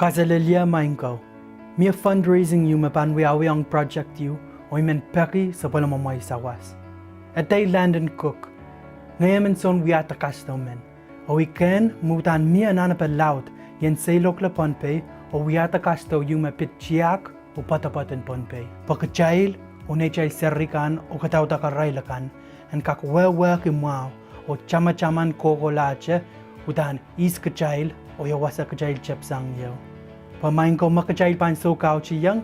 Kazalelia mainkaw. Mia fundraising you mapanwiawi ang project you o imen peki sa palamamay sawas. Atay Landon cook. Ngayon son wiata kasto men. O iken mutan mia nanapalaut yen saylok la Pohnpei o wiata kasto you mapit Tiahk o patapatan Pohnpei. Pagkachail o nechay serikan o katauta karailakan and kakwewe kimwao o chama-chaman kokolache utan iskachail o yawasa kachail chepsang yo. Pamain ko makachail pan so kao chiyang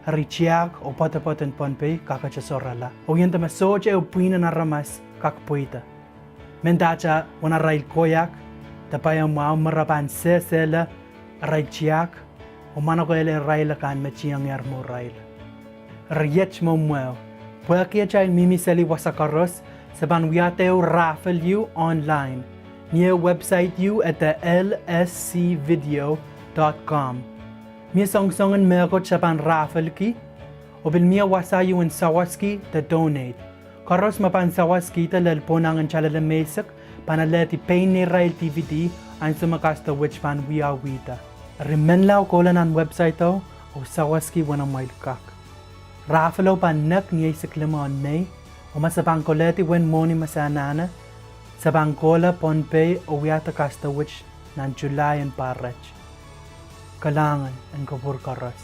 hari Tiahk o patapatan Pohnpei kakachasorala. O yan tamasoche o Pwehn na ramas kakpuita. Mendacha wana rail koyak tapaya mau marapan sesela rail Tiahk o manakoele rail kan mechiyang yarmo rail. Riech mo muel. Pwehn chail mimi seli wasakaros saban wiateo raffle you online. Near website you at the lscvideo.com. Mia songsongan merkot saban raffle ki o bil mia wasa you in sawaski to donate. Karos mapan sawaski ta lalponangan chalala mesak panaleti Pwehn ni rail TVD ang sumakasta which pan wita. Rimenlaw kolan ang website o sawaski wana mail kak. Raffle pan nak niya isiklima on May o masabang koleti wen moni masanana sa bangkola Pohnpei o wiata kasta which nan July and parach. Kalangan ang kabur karas.